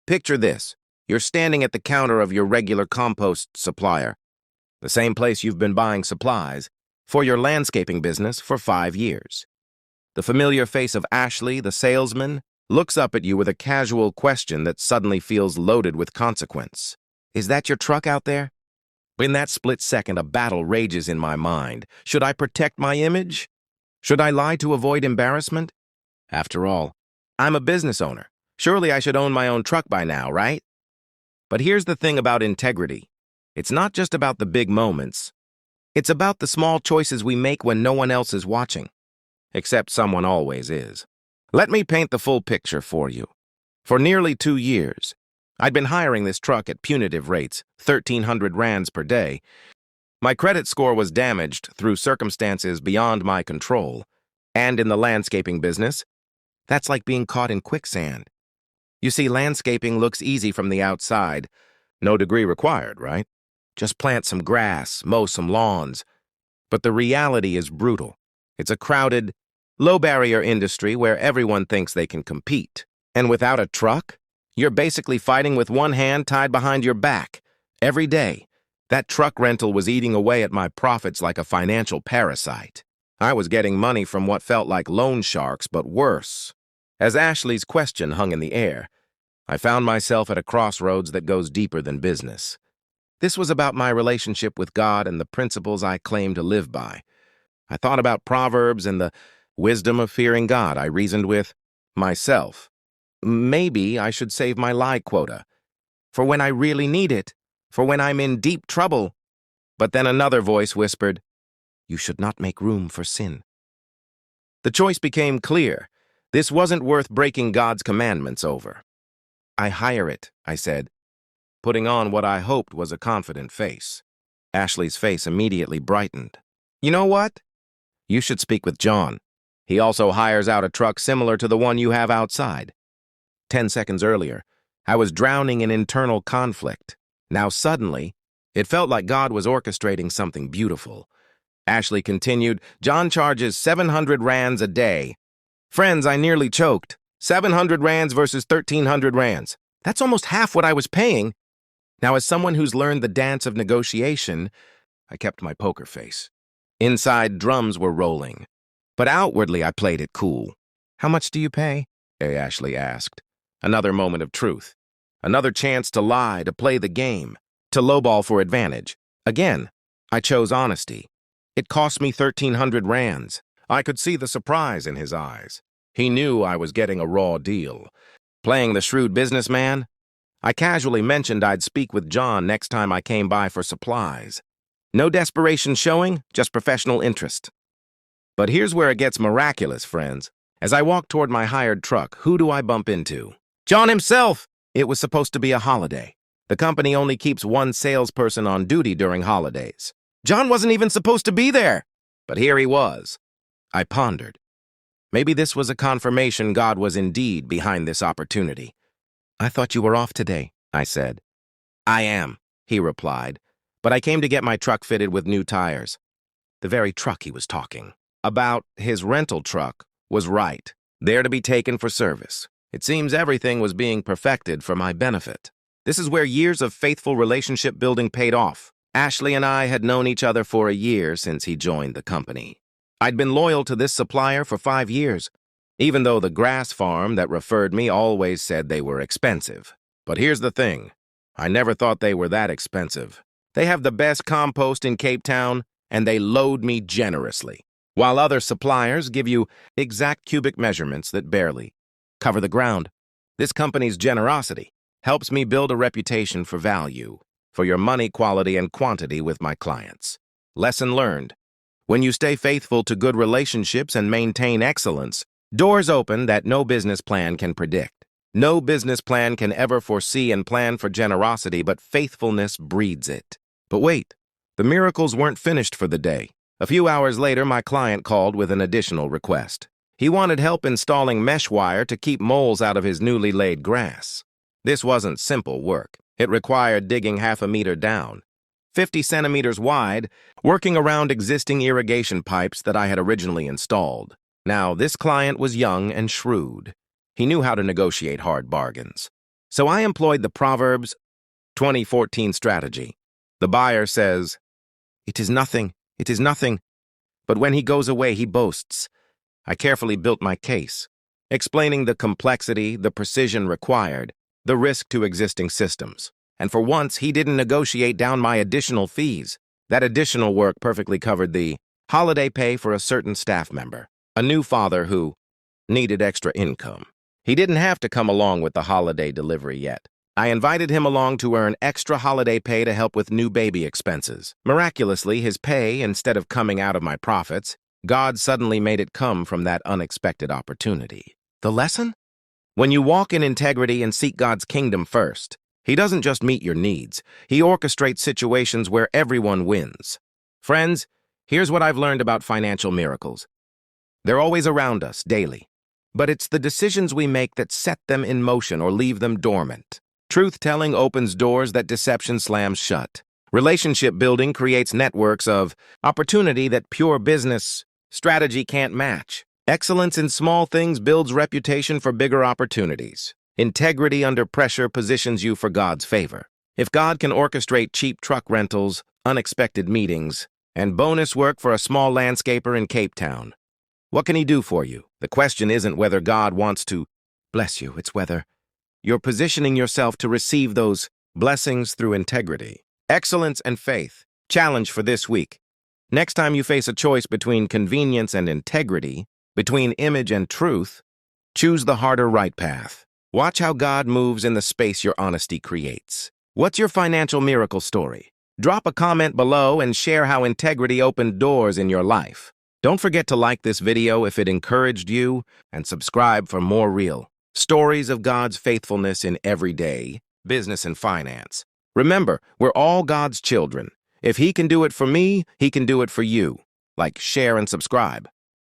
Picture this. You're standing at the counter of your regular compost supplier, the same place you've been buying supplies for your landscaping business for 5 years. The familiar face of Ashley, the salesman, looks up at you with a casual question that suddenly feels loaded with consequence. Is that your truck out there? In that split second, a battle rages in my mind. Should I protect my image? Should I lie to avoid embarrassment? After all, I'm a business owner. Surely I should own my own truck by now, right? But here's the thing about integrity. It's not just about the big moments. It's about the small choices we make when no one else is watching. Except someone always is. Let me paint the full picture for you. For nearly 2 years, I'd been hiring this truck at punitive rates, 1,300 rands per day. My credit score was damaged through circumstances beyond my control. And in the landscaping business, that's like being caught in quicksand. You see, landscaping looks easy from the outside. No degree required, right? Just plant some grass, mow some lawns. But the reality is brutal. It's a crowded, low-barrier industry where everyone thinks they can compete. And without a truck, you're basically fighting with one hand tied behind your back. Every day, that truck rental was eating away at my profits like a financial parasite. I was getting money from what felt like loan sharks, but worse. As Ashley's question hung in the air, I found myself at a crossroads that goes deeper than business. This was about my relationship with God and the principles I claim to live by. I thought about Proverbs and the wisdom of fearing God. I reasoned with myself. Maybe I should save my lie quota. For when I really need it. For when I'm in deep trouble. But then another voice whispered, "You should not make room for sin." The choice became clear. This wasn't worth breaking God's commandments over. "I hire it," I said, putting on what I hoped was a confident face. Ashley's face immediately brightened. "You know what? You should speak with John. He also hires out a truck similar to the one you have outside." 10 seconds earlier, I was drowning in internal conflict. Now suddenly, it felt like God was orchestrating something beautiful. Ashley continued, "John charges 700 rands a day." Friends, I nearly choked. 700 rands versus 1,300 rands. That's almost half what I was paying. Now, as someone who's learned the dance of negotiation, I kept my poker face. Inside, drums were rolling. But outwardly, I played it cool. "How much do you pay?" Ashley asked. Another moment of truth. Another chance to lie, to play the game, to lowball for advantage. Again, I chose honesty. It cost me 1,300 rands. I could see the surprise in his eyes. He knew I was getting a raw deal. Playing the shrewd businessman, I casually mentioned I'd speak with John next time I came by for supplies. No desperation showing, just professional interest. But here's where it gets miraculous, friends. As I walk toward my hired truck, who do I bump into? John himself! It was supposed to be a holiday. The company only keeps one salesperson on duty during holidays. John wasn't even supposed to be there. But here he was. I pondered. Maybe this was a confirmation God was indeed behind this opportunity. "I thought you were off today," I said. "I am," he replied, "but I came to get my truck fitted with new tires." The very truck he was talking about, his rental truck, was right, there to be taken for service. It seems everything was being perfected for my benefit. This is where years of faithful relationship building paid off. Ashley and I had known each other for a year since he joined the company. I'd been loyal to this supplier for 5 years, even though the grass farm that referred me always said they were expensive. But here's the thing. I never thought they were that expensive. They have the best compost in Cape Town, and they load me generously, while other suppliers give you exact cubic measurements that barely cover the ground. This company's generosity helps me build a reputation for value, for your money, quality, and quantity with my clients. Lesson learned. When you stay faithful to good relationships and maintain excellence, doors open that no business plan can predict. No business plan can ever foresee and plan for generosity, but faithfulness breeds it. But wait, the miracles weren't finished for the day. A few hours later, my client called with an additional request. He wanted help installing mesh wire to keep moles out of his newly laid grass. This wasn't simple work. It required digging half a meter down, 50 centimeters wide, working around existing irrigation pipes that I had originally installed. Now, this client was young and shrewd. He knew how to negotiate hard bargains. So I employed the Proverbs 2014 strategy. The buyer says, "It is nothing, it is nothing." But when he goes away, he boasts. I carefully built my case, explaining the complexity, the precision required, the risk to existing systems. And for once, he didn't negotiate down my additional fees. That additional work perfectly covered the holiday pay for a certain staff member, a new father who needed extra income. He didn't have to come along with the holiday delivery yet. I invited him along to earn extra holiday pay to help with new baby expenses. Miraculously, his pay, instead of coming out of my profits, God suddenly made it come from that unexpected opportunity. The lesson? When you walk in integrity and seek God's kingdom first, He doesn't just meet your needs. He orchestrates situations where everyone wins. Friends, here's what I've learned about financial miracles. They're always around us, daily. But it's the decisions we make that set them in motion or leave them dormant. Truth-telling opens doors that deception slams shut. Relationship building creates networks of opportunity that pure business strategy can't match. Excellence in small things builds reputation for bigger opportunities. Integrity under pressure positions you for God's favor. If God can orchestrate cheap truck rentals, unexpected meetings, and bonus work for a small landscaper in Cape Town, what can He do for you? The question isn't whether God wants to bless you, it's whether you're positioning yourself to receive those blessings through integrity. Excellence and faith. Challenge for this week. Next time you face a choice between convenience and integrity, between image and truth, choose the harder right path. Watch how God moves in the space your honesty creates. What's your financial miracle story? Drop a comment below and share how integrity opened doors in your life. Don't forget to like this video if it encouraged you and subscribe for more real stories of God's faithfulness in everyday business and finance. Remember, we're all God's children. If He can do it for me, He can do it for you. Like, share, and subscribe.